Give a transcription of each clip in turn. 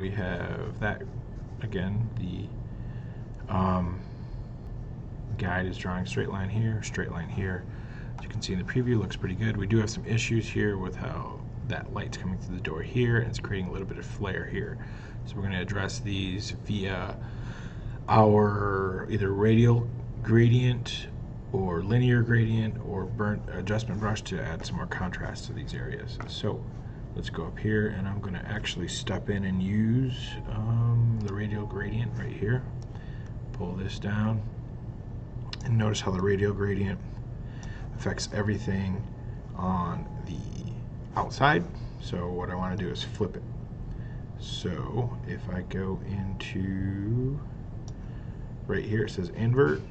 We have that again. The guide is drawing straight line here, straight line here. As you can see in the preview, looks pretty good. We do have some issues here with how that light's coming through the door here, and it's creating a little bit of flare here. So we're going to address these via our either radial gradient or linear gradient or burnt adjustment brush to add some more contrast to these areas. So let's go up here, and I'm going to actually step in and use the radial gradient right here. Pull this down, and notice how the radial gradient affects everything on the outside. So what I want to do is flip it. So if I go into right here, it says invert.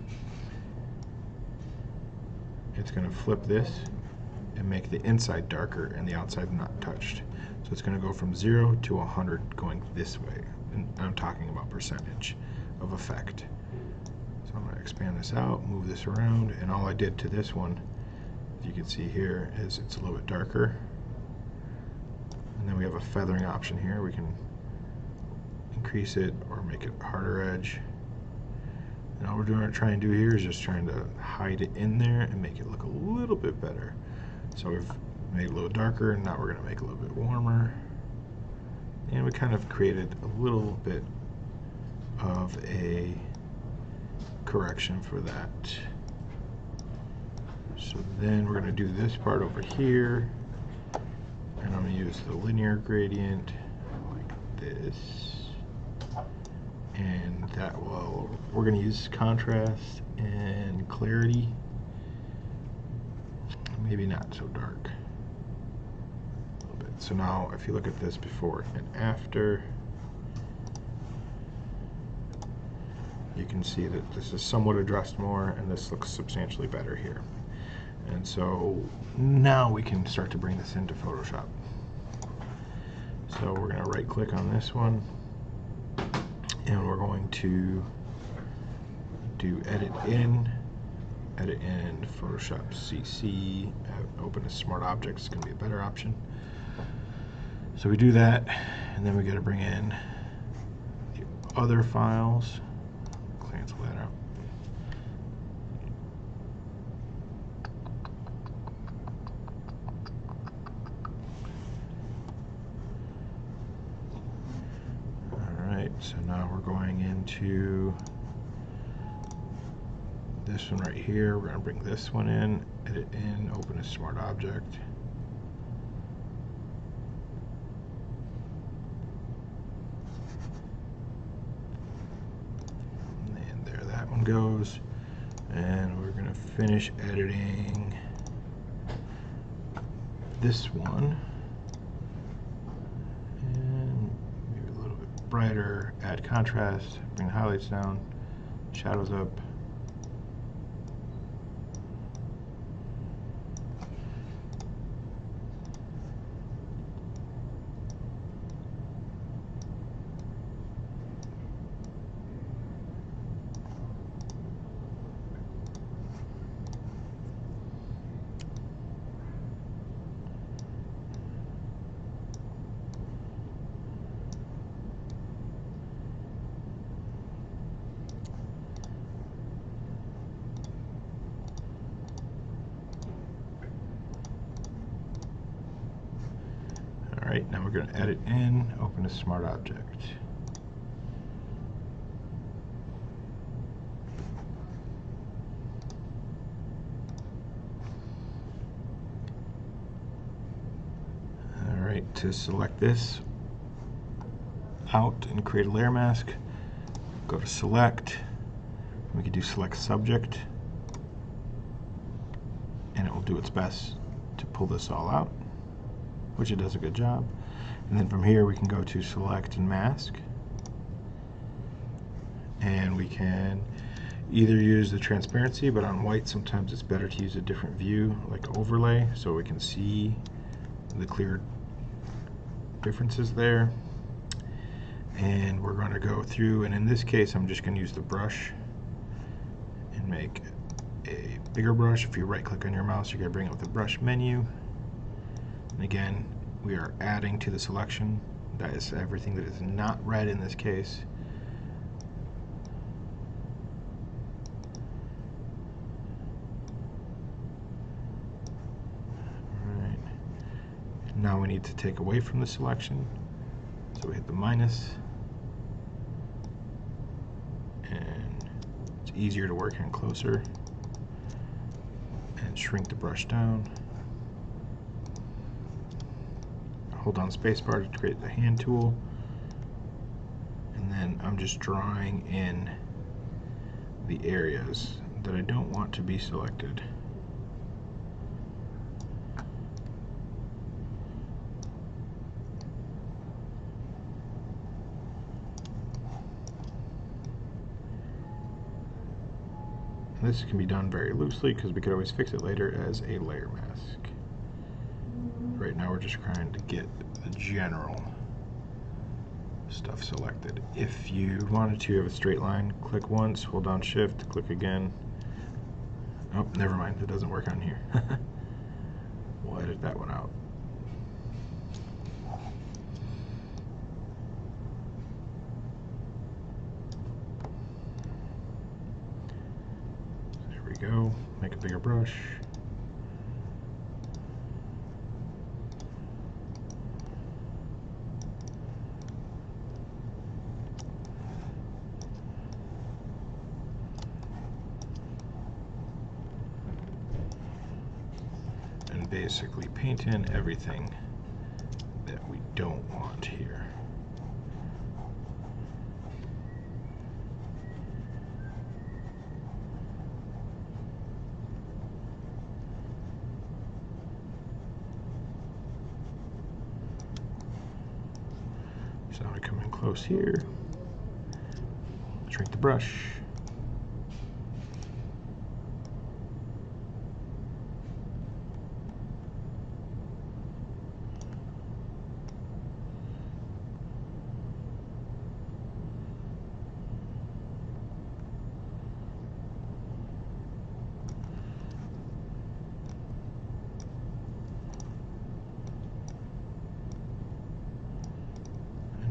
It's going to flip this and make the inside darker and the outside not touched. So it's going to go from 0 to 100 going this way. And I'm talking about percentage of effect. So I'm going to expand this out, move this around, and all I did to this one, as you can see here, is it's a little bit darker. And then we have a feathering option here. We can increase it or make it harder edge. And all we're trying to do here is just trying to hide it in there and make it look a little bit better. So we've made it a little darker, and now we're going to make it a little bit warmer. And we kind of created a little bit of a correction for that. So then we're going to do this part over here, and I'm going to use the linear gradient like this. And that will, we're going to use contrast and clarity, maybe not so dark, a little bit. So now if you look at this before and after, you can see that this is somewhat addressed more, and this looks substantially better here. And so now we can start to bring this into Photoshop. So we're going to right click on this one, and we're going to do edit in Photoshop CC, open as smart objects. It's going to be a better option. So we do that, and then we got to bring in the other files, cancel that out. So now we're going into this one right here. We're going to bring this one in, edit in, open a smart object. And there that one goes. And we're going to finish editing this one. Brighter, add contrast, bring the highlights down, shadows up. Alright, now we're going to edit in, open a smart object. Alright, to select this out and create a layer mask, go to select, we can do select subject, and it will do its best to pull this all out, which it does a good job. And then from here we can go to select and mask, and we can either use the transparency, but on white sometimes it's better to use a different view like overlay so we can see the clear differences there. And we're going to go through, and in this case I'm just going to use the brush and make a bigger brush. If you right click on your mouse, you're going to bring up the brush menu, and again we are adding to the selection That is everything that is not red in this case. Alright. Now we need to take away from the selection. So we hit the minus. And it's easier to work in closer. And shrink the brush down. Hold down spacebar to create the hand tool, and then I'm just drawing in the areas that I don't want to be selected. And this can be done very loosely because we could always fix it later as a layer mask. Right now we're just trying to get the general stuff selected. If you wanted to have a straight line, click once, hold down shift, click again. Oh, never mind, it doesn't work on here. We'll edit that one out. There we go, make a bigger brush. And basically paint in everything that we don't want here. So I come in close here, shrink the brush.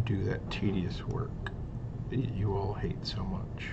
Do that tedious work that you all hate so much.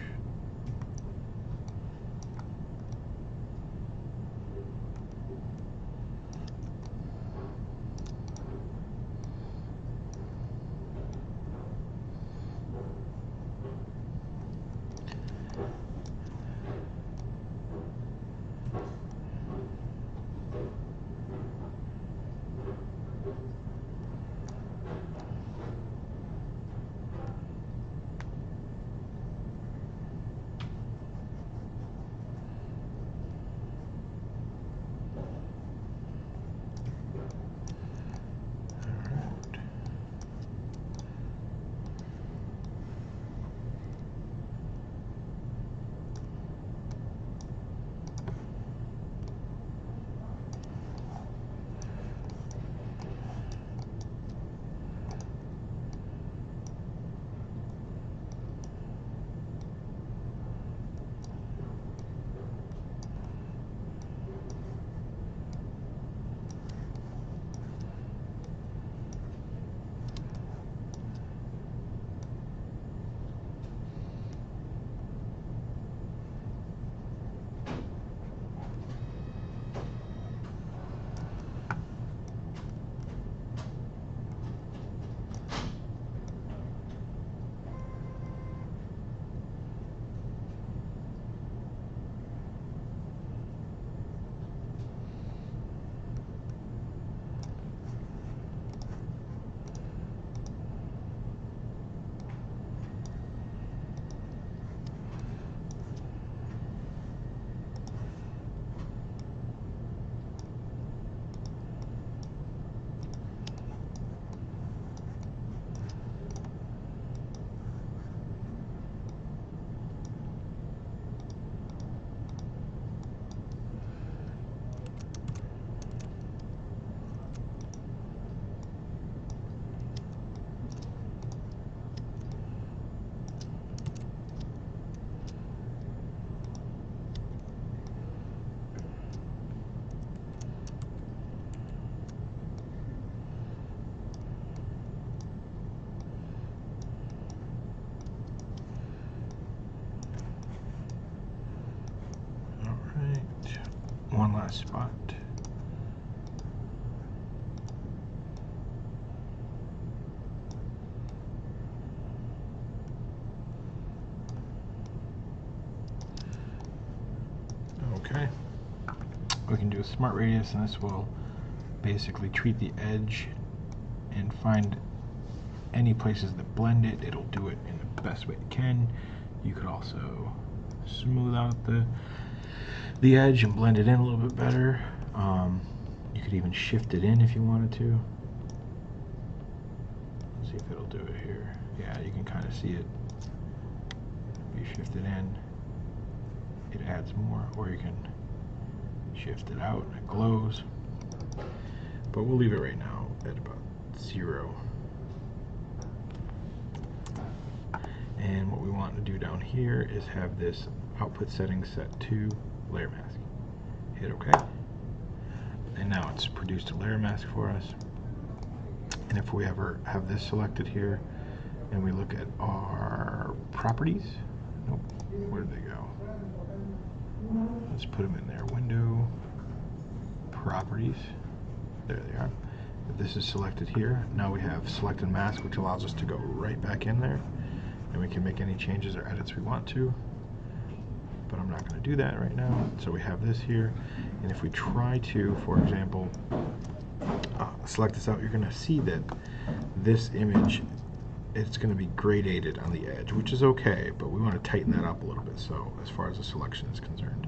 last spot. Okay. We can do a smart radius, and this will basically treat the edge and find any places that blend it. It'll do it in the best way it can. You could also smooth out the edge and blend it in a little bit better. You could even shift it in if you wanted to. Let's see if it'll do it here. Yeah, you can kind of see it. If you shift it in, it adds more, or you can shift it out and it glows. But we'll leave it right now at about 0. And what we want to do down here is have this output setting set to layer mask. Hit OK. And now it's produced a layer mask for us. And if we ever have this selected here and we look at our properties, nope, where did they go? Let's put them in there. Window, properties, there they are. If this is selected here, now we have selected mask, which allows us to go right back in there, and we can make any changes or edits we want to, but I'm not going to do that right now. So we have this here, and if we try to, for example, select this out, you're going to see that this image, it's going to be gradated on the edge, which is okay, but we want to tighten that up a little bit, so as far as the selection is concerned.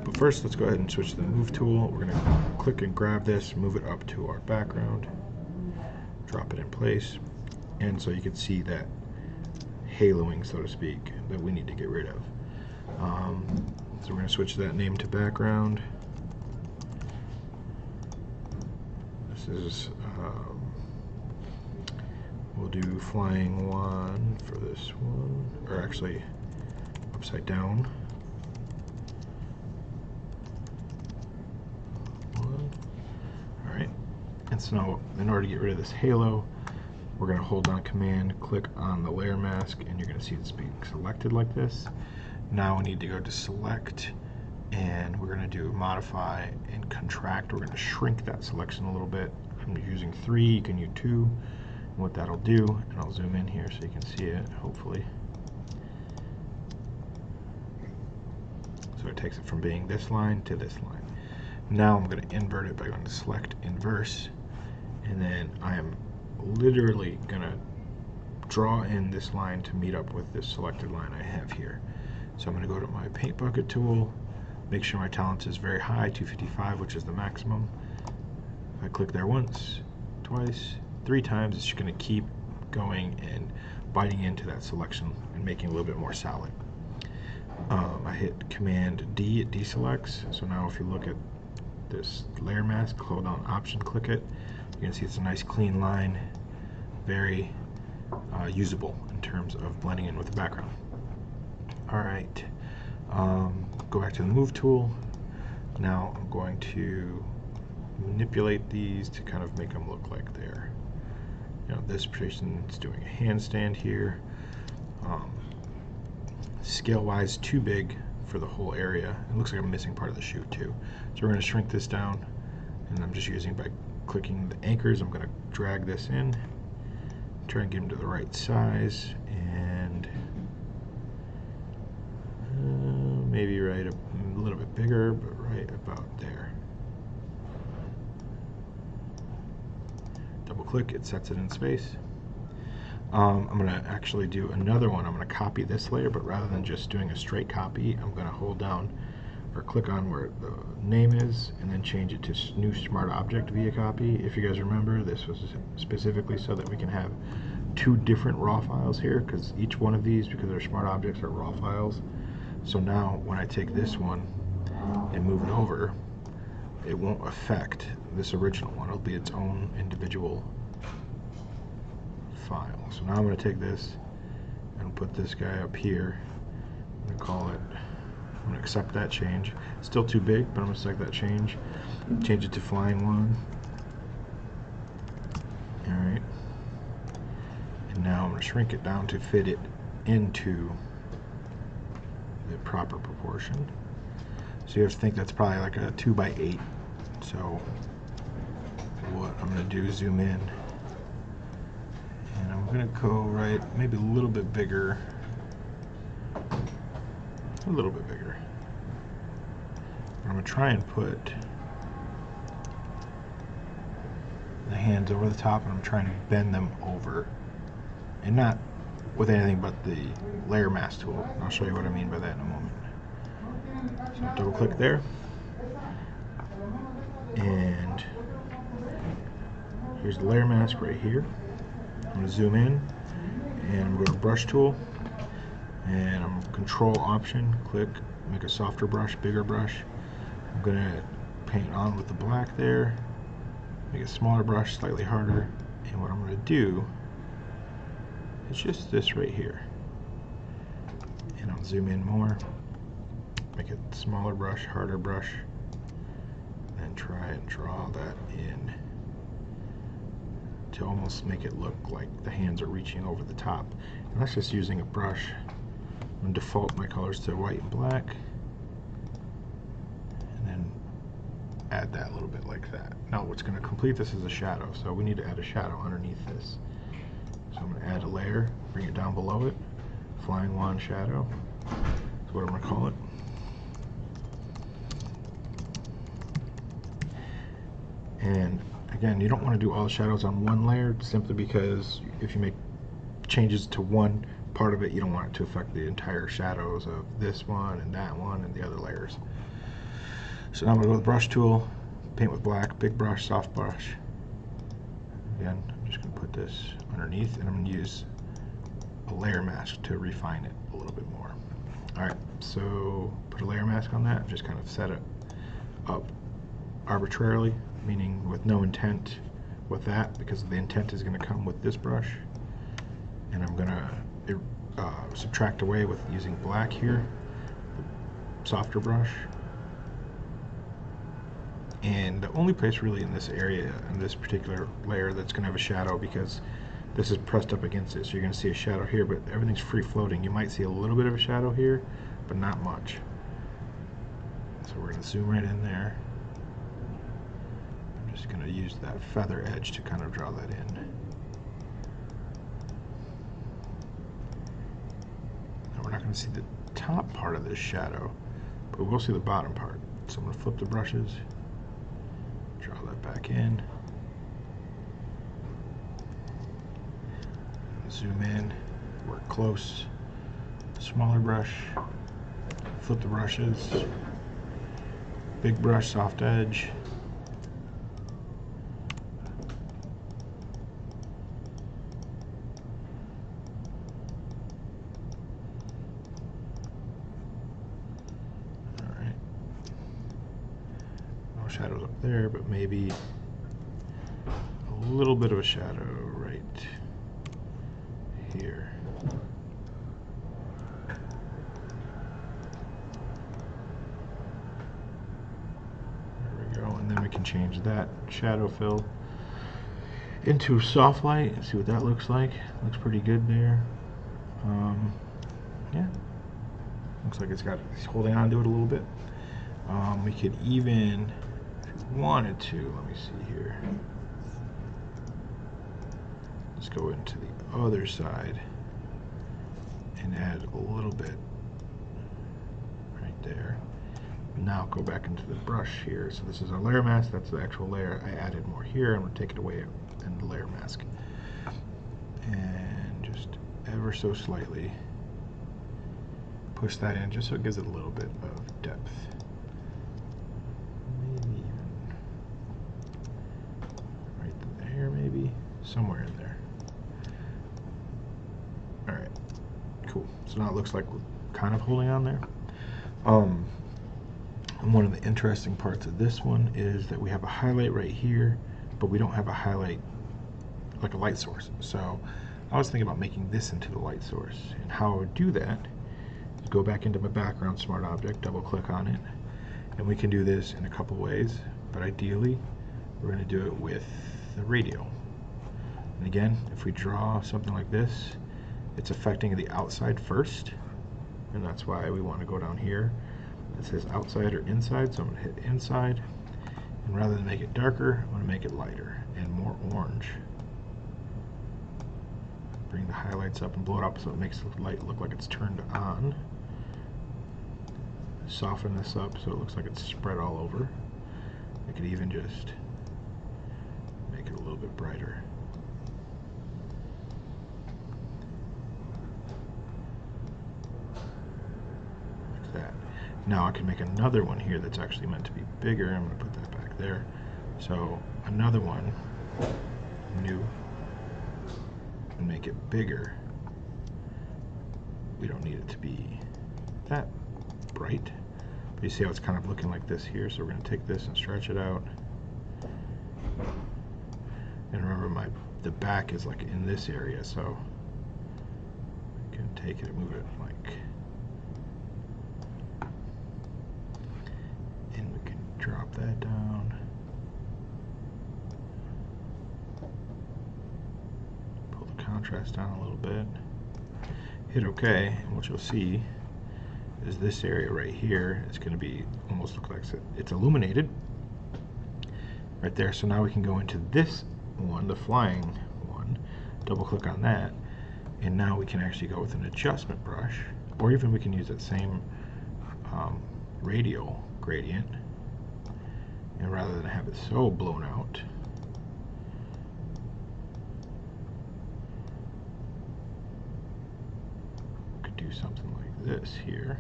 But first, let's go ahead and switch to the move tool. We're going to click and grab this, move it up to our background, drop it in place, and so you can see that haloing, so to speak, that we need to get rid of. So we're going to switch that name to background. This is we'll do flying 1 for this one, or actually upside down. 1. Alright, and so now in order to get rid of this halo, we're going to hold down Command, click on the layer mask, and you're going to see this being selected like this. Now we need to go to select, and we're going to do modify and contract. We're going to shrink that selection a little bit. I'm using 3, you can use 2. And what that'll do, and I'll zoom in here so you can see it, hopefully. So it takes it from being this line to this line. Now I'm going to invert it by going to select inverse, and then I am literally going to draw in this line to meet up with this selected line I have here. So I'm going to go to my paint bucket tool, make sure my tolerance is very high, 255, which is the maximum. If I click there once, twice, 3 times, it's going to keep going and biting into that selection and making it a little bit more solid. I hit Command D, it deselects. So now if you look at this layer mask, hold down Option, click it, you can see it's a nice clean line, very usable in terms of blending in with the background. Alright, go back to the move tool. Now I'm going to manipulate these to kind of make them look like they're, you know, this person's doing a handstand here. Scale wise, too big for the whole area. It looks like I'm missing part of the shoe too. So we're going to shrink this down, and I'm just using, by clicking the anchors, I'm going to drag this in, try and get them to the right size, and maybe right a little bit bigger, but right about there. Double click, it sets it in space. I'm going to actually do another one. I'm going to copy this layer, but rather than just doing a straight copy, I'm going to hold down or click on where the name is and then change it to new smart object via copy. If you guys remember, this was specifically so that we can have 2 different raw files here, because each one of these, because they're smart objects, are raw files. So now when I take this one and move it over, it won't affect this original one. It'll be its own individual file. So now I'm going to take this and put this guy up here. I'm going to call it, I'm going to accept that change. It's still too big, but I'm going to select that change. Change it to flying 1. Alright. And now I'm going to shrink it down to fit it into the proper proportion. So you have to think that's probably like a 2x8. So what I'm going to do is zoom in, and I'm going to go right, maybe a little bit bigger. A little bit bigger. I'm going to try and put the hands over the top, and I'm trying to bend them over, and not with anything but the layer mask tool. I'll show you what I mean by that in a moment. So double click there, and here's the layer mask right here. I'm going to zoom in, and I'm going to go to brush tool, and I'm control option, click, make a softer brush, bigger brush. I'm going to paint on with the black there, make a smaller brush, slightly harder, and what I'm going to do is just this right here. And I'll zoom in more, make it smaller brush, harder brush, and try and draw that in to almost make it look like the hands are reaching over the top. And that's just using a brush. I'm going to default my colors to white and black, and then add that a little bit like that. Now what's going to complete this is a shadow, so we need to add a shadow underneath this. So I'm going to add a layer, bring it down below it, flying wand shadow, that's what I'm going to call it. And again, you don't want to do all the shadows on one layer, simply because if you make changes to one part of it, you don't want it to affect the entire shadows of this one and that one and the other layers. So now I'm going to go to the brush tool, paint with black, big brush, soft brush. Again, I'm just going to put this underneath, and I'm going to use a layer mask to refine it a little bit more. Alright, so put a layer mask on that, just kind of set it up arbitrarily, meaning with no intent with that, because the intent is going to come with this brush. And I'm going to subtract away with using black here, the softer brush. And the only place really in this area, in this particular layer, that's going to have a shadow, because this is pressed up against it, so you're going to see a shadow here, but everything's free floating. You might see a little bit of a shadow here, but not much. So we're going to zoom right in there. I'm just going to use that feather edge to kind of draw that in. Now we're not going to see the top part of this shadow, but we'll see the bottom part. So I'm going to flip the brushes, draw that back in, zoom in, work close, smaller brush, flip the brushes, big brush, soft edge, alright, no shadows up there, but maybe a little bit of a shadow right here. There we go, and then we can change that shadow fill into soft light and see what that looks like. Looks pretty good there. Yeah, looks like it's holding on to it a little bit. We could even, if we wanted to, let me see here. Let's go into the other side and add a little bit right there. Now go back into the brush here. So this is our layer mask, that's the actual layer. I added more here. I'm going to take it away in the layer mask. And just ever so slightly push that in, just so it gives it a little bit of depth. Maybe even right there, maybe somewhere in there. Alright, cool. So now it looks like we're kind of holding on there. And one of the interesting parts of this one is that we have a highlight right here, but we don't have a highlight like a light source. So I was thinking about making this into the light source. And how I would do that is go back into my background smart object, double click on it, and we can do this in a couple ways, but ideally we're going to do it with the radial. And again, if we draw something like this, it's affecting the outside first, and that's why we want to go down here. that says outside or inside, so I'm going to hit inside. And rather than make it darker, I'm going to make it lighter and more orange. Bring the highlights up and blow it up so it makes the light look like it's turned on. Soften this up so it looks like it's spread all over. I could even just make it a little bit brighter. Like that. Now I can make another one here that's actually meant to be bigger. I'm going to put that back there. So another one, new, and make it bigger. We don't need it to be that bright. But you see how it's kind of looking like this here, so we're going to take this and stretch it out. And remember, the back is like in this area, so I can take it and move it like, and we can drop that down. Pull the contrast down a little bit. Hit OK, and what you'll see is this area right here is going to be almost look like it's illuminated right there. So now we can go into this one, the flying one, double click on that, and now we can actually go with an adjustment brush, or even we can use that same radial gradient, and rather than have it so blown out, we could do something like this here,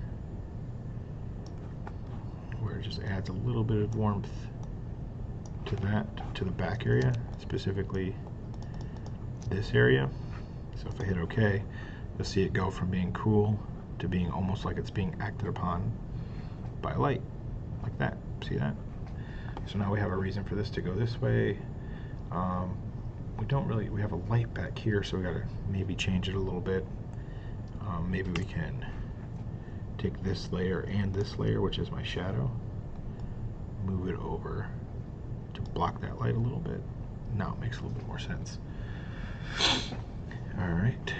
where it just adds a little bit of warmth to the back area, specifically this area. So if I hit OK, you'll see it go from being cool to being almost like it's being acted upon by light, like that. See that? So now we have a reason for this to go this way. We have a light back here, so we gotta maybe change it a little bit. Maybe we can take this layer and this layer, which is my shadow, move it over to block that light a little bit. Now it makes a little bit more sense. Alright.